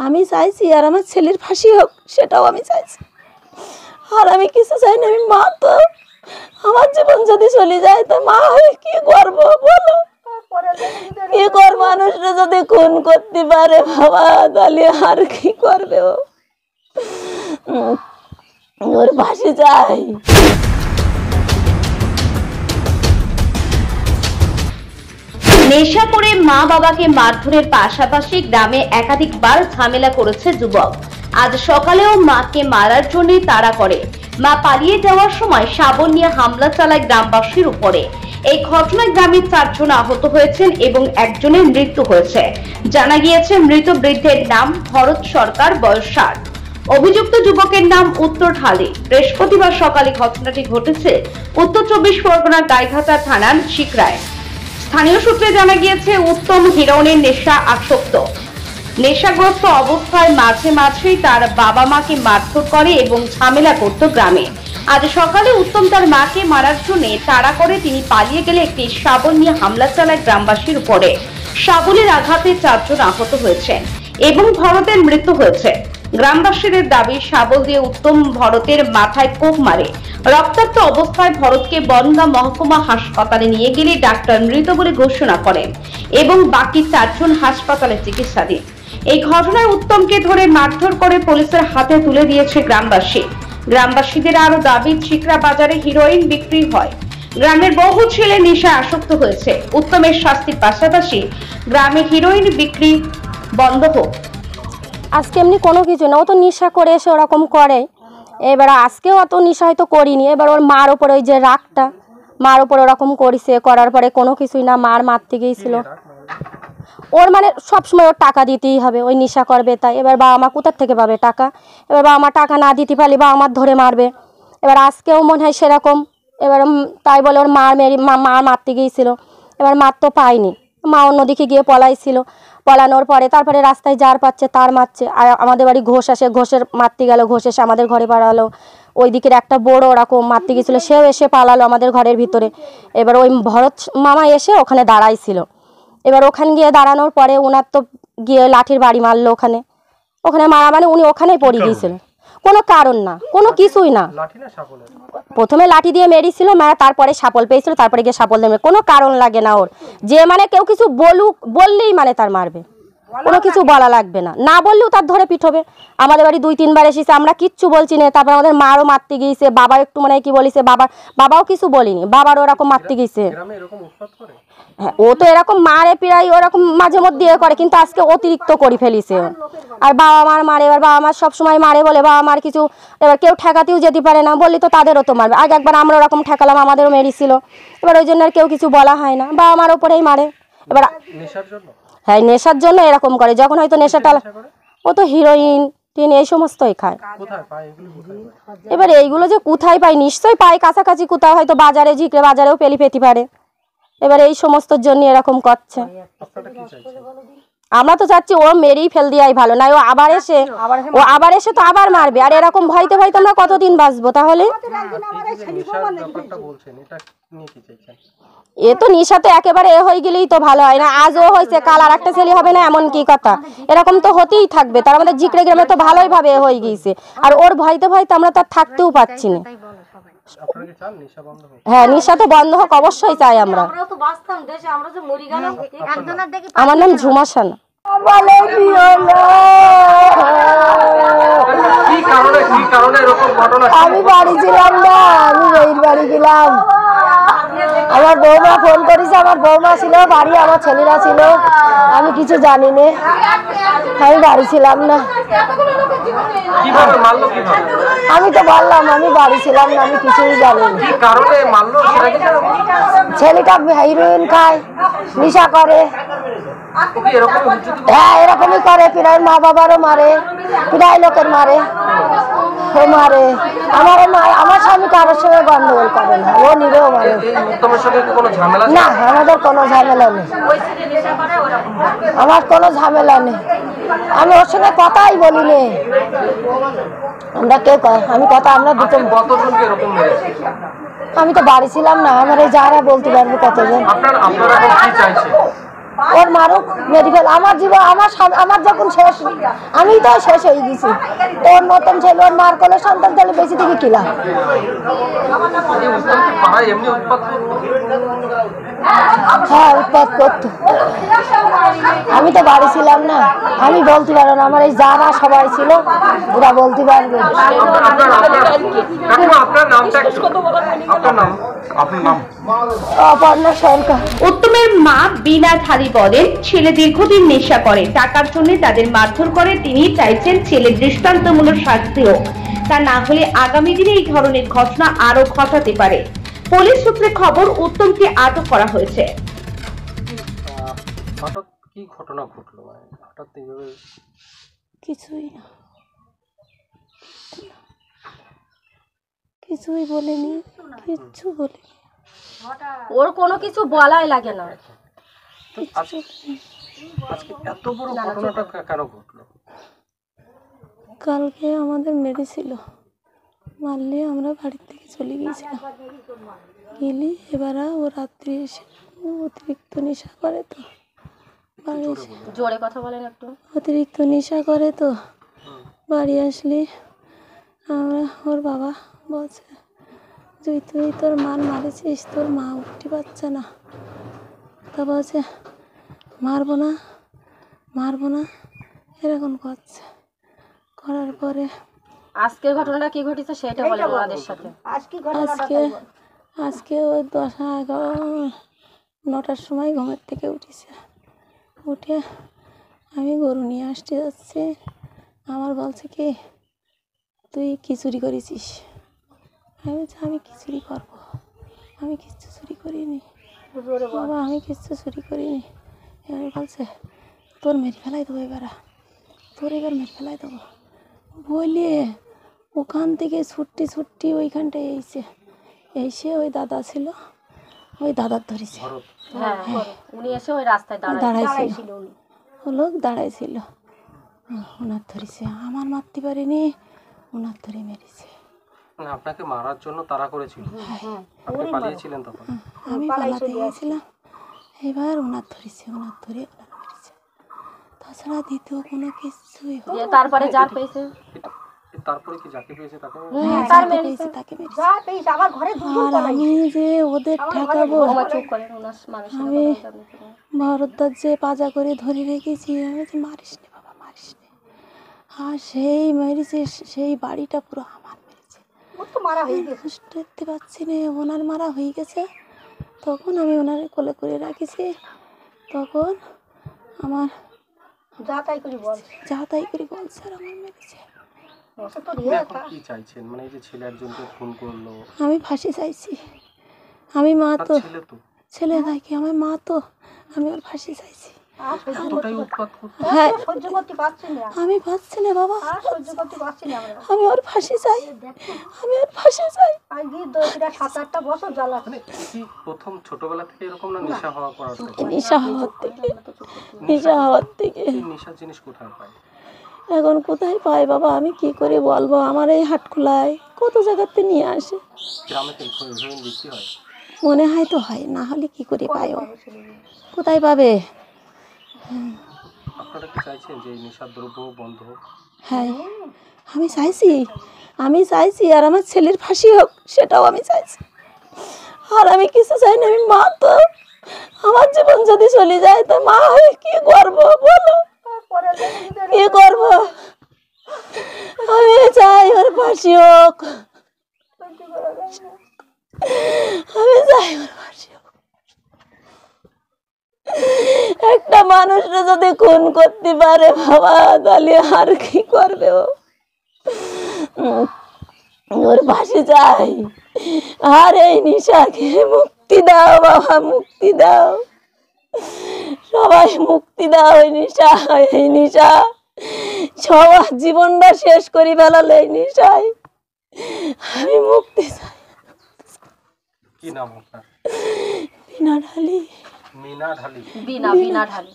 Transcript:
আমি চাইছি আর আমার ছেলের ফাঁসি হোক, সেটাও আমি চাইছি। আর আমি কিছু চাই না। আমি মা, তো আমার জীবন যদি চলে যায় তো মা হয়ে কি করবো বলো? কি কর, মানুষরা যদি খুন করতে পারে বাবা, তাহলে আর কি করবে? ওর ফাঁসি চাই। নেশা করে মা বাবাকে মারধরের পাশাপাশি গ্রামে একাধিকবার ঝামেলা করেছে যুবক। আজ সকালেও মাকে মারার জন্য তাড়া করে। মা পালিয়ে যাওয়ার সময় শাবল নিয়ে হামলা চালায় গ্রামবাসীর উপরে। এই ঘটনায় গ্রামের 4 জন আহত হয়েছেন এবং একজনের মৃত্যু হয়েছে। জানা গিয়েছে মৃত বৃদ্ধের নাম ভরত সরকার, বয়স 60। অভিযুক্ত যুবকের নাম উত্তর ঢালি। বৃহস্পতিবার সকালে ঘটনাটি ঘটেছে উত্তর 24 পরগনার গাইঘাটা থানার শিকরায়। স্থানীয় সূত্রে জানা গিয়েছে উত্তম হিরোইনের নেশা আসক্ত। নেশাগ্রস্ত অবস্থায় মাঝে মাঝেই তার বাবা মাকে মারধর করে এবং ঝামেলা করত গ্রামে। আজ সকালে উত্তম তার মাকে মারার জন্য তাড়া করে তিনি পালিয়ে গেলে একটি শাবল নিয়ে হামলা চালায় গ্রামবাসীর উপরে। শাবলের আঘাতে 4 জন আহত হয়েছেন এবং ভরতের মৃত্যু হয়েছে। গ্রামবাসীদের দাবি, শাবল দিয়ে উত্তম ভরতের মাথায় কোপ মারে। রক্তাক্ত অবস্থায় ভরতকে বনগাঁ মহকুমা হাসপাতালে নিয়ে গেলে ডাক্তার মৃত বলে ঘোষণা করেন এবং বাকি 4 জন হাসপাতালে চিকিৎসাধীন। এই ঘটনায় উত্তমকে ধরে মারধর করে পুলিশের হাতে তুলে দিয়েছে গ্রামবাসী। গ্রামবাসীদের আরো দাবি, চিকরা বাজারে হিরোইন বিক্রি হয়। গ্রামের বহু ছেলে নেশায় আসক্ত হয়েছে। উত্তমের শাস্তির পাশাপাশি গ্রামে হিরোইন বিক্রি বন্ধ হোক। আজকে এমনি কোনো কিছু না, ও তো নেশা করে এসে ওরকম করে। এবার আজকেও অত নেশা হয়তো করিনি। এবার ওর মার ওপরে ওই যে রাগটা, মার ওপরে ওরকম করেছে, করার পরে কোনো কিছুই না, মারতে গিয়েছিল। ওর মানে সবসময় ওর টাকা দিতেই হবে, ওই নেশা করবে তাই। এবার বাবা মা কোথার থেকে পাবে টাকা? এবার বাবা মা টাকা না দিতে পারলে বাবা আমার ধরে মারবে। এবার আজকেও মনে হয় সেরকম। এবার তাই বলে ওর মারতে গিয়েছিল। এবার মার তো পায়নি, মা অন্যদিকে গিয়ে পলাইছিল। পলানোর পরে তারপরে রাস্তায় যার পাচ্ছে তার মারছে। আর আমাদের বাড়ি ঘোষ আসে, ঘোষের মারতে গেল, ঘোষ এসে আমাদের ঘরে পালালো। ওই দিকের একটা বড় ওরকম মারতে গেছিলো, সেও এসে পালালো আমাদের ঘরের ভিতরে। এবার ওই ভরত মামা এসে ওখানে দাঁড়াইছিল। এবার ওখানে গিয়ে দাঁড়ানোর পরে ওনার তো গিয়ে লাঠির বাড়ি মারলো। ওখানে মারা মানে উনি ওখানেই পড়ে গিয়েছিলেন। কোনো কারণ না, কোনো কিছুই না। প্রথমে লাঠি দিয়ে মেরেছিল, তারপরে সাপল পেয়েছিল, তারপরে গিয়ে সাপল দিয়ে। কোনো কারণ লাগে না ওর, যে মানে কেউ কিছু বললেই মানে তার মারবে, কোনো কিছু বলা লাগবে না, না বললেও তার ধরে পিঠবে। আমাদের বাড়ি 2-3 বার এসেছে, আমরা কিচ্ছু বলছি না। তারপর আমাদের মারও মারতে গিয়েছে, বাবা একটু মানে কি বলিছে, বাবাও কিছু বলিনি, বাবারও ওরকম মারতে গিয়েছে। হ্যাঁ, ও তো এরকম মারে প্রায় ওরকম মাঝে মধ্যে করে, কিন্তু আজকে অতিরিক্ত করে ফেলিছে। আর বাবা মার মারে, এবার বাবা মার সবসময় মারে বলে বাবা মার কিছু, এবার কেউ ঠেকাতেও যেতে পারে না, বললি তো তাদেরও তো মারবে। আগে একবার আমরা ওরকম ঠেকালাম, আমাদেরও মেরেছিল। এবার ওই জন্য আর কেউ কিছু বলা হয় না, বাবা মার ওপরেই মারে। এবার হ্যাঁ, নেশার জন্য এরকম করে। যখন হয়তো নেশাটা, ও তো হিরোইন এই সমস্তই খায়। এবার এইগুলো যে কোথায় পায়, নিশ্চয়ই পায় কাছাকাছি কোথাও, হয়তো বাজারে, ঝিকরে বাজারেও পেতে পারে। এবার এই সমস্তর জন্য এরকম করছে। আমরা তো চাচ্ছি ও মেরেই ফেল দিয়াই ভালো, না ও আবার এসে তো আবার মারবে। আর এরকম ভয়তে আমরা কতদিন বাঁচবো তাহলে? এ তো নেশাতে একেবারে হয়ে গেলেই তো ভালো হয় না। আজও হয়েছে, কাল আর একটা ছেলে হবে না, এমন কি কথা? এরকম তো হতেই থাকবে। তার আমাদের ঝিকরে গ্রামে তো ভালোই ভাবে হয়ে গিয়েছে। আর ওর ভয়তে আমরা তো আর থাকতেও পাচ্ছি না। হ্যাঁ, নেশা তো বন্ধ হোক, অবশ্যই চাই আমরা। আমার নাম ঝুমা সানা। আমি বাড়ি ছিলাম না, আমি ওই বাড়ি গেলাম। আমার বৌমা ফোন করেছে, আমার বৌমা ছিল বাড়ি, আমার ছেলেরা ছিল, আমি কিছু জানি না, আমি বাড়ি ছিলাম না। আমি তো বললাম আমি বাড়ি ছিলাম না, আমি কিছুই জানি না। ছেলেটা হিরোইন খায়, নেশা করে। হ্যাঁ, এরকমই করে, প্রায় মা বাবারও মারে, প্রায় লোকের মারে, ও মারে। আমার স্বামী কারোর সঙ্গে গন্ডগোল করে না, ও নিরেও মারে না। আমাদের কোনো ঝামেলা নেই, আমার কোনো ঝামেলা নেই। আমি ওর সঙ্গে কথাই বলি নে, আমরা কেউ আমরা দুটো। আমি তো বাড়ি ছিলাম না, আমার এই যারা বলতে পারবো কতজন। ওর মারুক মেডিকেল। আমার জীবন আমার যখন শেষ, আমি তো শেষ হয়ে গেছি। তোর মতন ছেলে ওর মার কোলে সন্তান তাহলে বেশি থেকে কিলা। হ্যাঁ উৎপাত করতো। আমি তো বাড়ি ছিলাম না, আমি বলতে পারবো না। আমার এই যারা সবাই ছিল ওরা বলতে পারবে। অপর্ণা সরকার। উত্তমের মা বিনা ঢালি বলেন, ছেলে দীর্ঘদিন নেশা করে, টাকার জন্য তাদের মারধর করে। তিনি চাইছেন ছেলের দৃষ্টান্তমূলক শাস্তি হোক, তা না হলে আগামী দিনে এই ধরনের ঘটনা আরো ঘটাতে পারে। পুলিশ সূত্রে খবর, উত্তমকে আটক করা হয়েছে। হঠাৎ কি ঘটনা ঘটলো? হঠাৎ এইভাবে কিছুই বলেনি, কিচ্ছু বলেনি। ওর কোনো কিছু বলাই লাগে না। আজকে এত বড় ঘটনাটা কেন ঘটলো? কালকে আমাদের মেরেছিল, মারলে আমরা বাড়ির থেকে চলে গিয়েছিলাম। গেলি এবার ও রাত্রি এসে অতিরিক্ত নেশা করে তো, জোরে কথা বলেন একটু। অতিরিক্ত নেশা করে তো বাড়ি আসলে আমরা ওর বাবা বলছে, তুই তোর মার মারেছিস, তোর মা উঠতে পারছে না। তা বলছে মারবো না এরকম করছে। করার পরে আজকের ঘটনাটা কি ঘটেছে সেটা বলেন ওনাদের সাথে। আজকে ওই 10-11-9টার সময় ঘুমের থেকে উঠেছে। উঠে আমি গরু নিয়ে আসতে যাচ্ছি, আমার বলছে কি তুই কি চুরি করেছিস? আমি বলছি আমি কি চুরি করবো, আমি কিচ্ছু চুরি করিনি বাবা, আমি কিচ্ছু চুরি করিনি। এবার বলছে তোর মেরে ফেলাই দেবো, এবার মেরে ফেলাই দেবো বলে ওখান থেকে ছুট্টি ওইখানটায় এসে ওই দাদা ছিল, ওই দাদার ধরেছে। হ্যাঁ উনি এসে ওই রাস্তায় দাঁড়াইছিল, ও লোক দাঁড়াইছিল, ওনার ধরেছে। আমার মারতে পারিনি, ওনার ধরে মেরেছে। আপনাকে মারার জন্য তাড়া করেছিল? আপনি পালিয়েছিলেন তখন? আমি পালাতে গিয়েছিলাম, এবার ওনার ধরে মেরেছে। তাছাড়া দ্বিতীয় কোনো কিছুই হলো। তারপরে যার পেয়েছে, তারপরে কি যাকে পেয়েছে তাকে তাকে মেরেছে। আর আমি যে ওদের ঠেকাবো, আমি ভরদ্বার যে পাজা করে ধরে রেখেছি, আমি যে মারিস নে বাবা, মারিস নে। আর সেই মেরেছে, সেই বাড়িটা পুরো আমার মেরেছে। দেখতে পাচ্ছি না, ওনার মারা হয়ে গেছে। তখন আমি ওনার কোলে করে রাখেছি, তখন আমার যা তাই করে বলছে আর আমার মেরেছে। কি চাইছেন? মানে এই যে ছেলে একজনকে খুন করলো, আমি ফাঁসি চাইছি। আমি মা তো, ছেলে নাকি আমার মা তো, আমি ওর ফাঁসি চাইছি। হ্যাঁ আমি পাচ্ছি না বাবা, আমি ওর ফাঁসি চাই, আমি ওর ফাঁসি চাই। প্রথম ছোটবেলা থেকে এরকম না নেশা হওয়া করার নেশা হওয়ার থেকে নেশার জিনিস কোথায় পায়? এখন কোথায় পাই বাবা, আমি কি করে বলবো? আমার এই হাটখোলায় কত জায়গাতে নিয়ে আসে, গ্রামে বিক্রি হয় মনে হয় তো হয়, না হলে কি করে পায়? কোথায় পাবে? আপনারা কি চাইছেন যে এই নেশার দ্রব্য বন্ধ হোক? হ্যাঁ আমি চাইছি, আর আমার ছেলের ফাঁসি হোক, সেটাও আমি চাইছি। আর আমি কিছু চাই না। আমি মা তো, আমার জীবন যদি চলে যায় তো মা হয়ে কি করবো বলো, কি করবো? আমি চাই ওর ফাঁসি হোক, আমি চাই ওর ফাঁসি হোক। একটা মানুষরা যদি খুন করতে পারে বাবা, তাহলে আর কি করবে? ওর ফাঁসি চাই। আর এই নেশাকে মুক্তি দাও বাবা, মুক্তি দাও, সবাই মুক্তি দাও। এই নেশা সবার জীবনটা শেষ করে ফেলালো এই নেশায়, আমি মুক্তি চাই। কি নাম আপনার? বিনা ঢালি। মিনা ঢালি। বিনা ঢালি।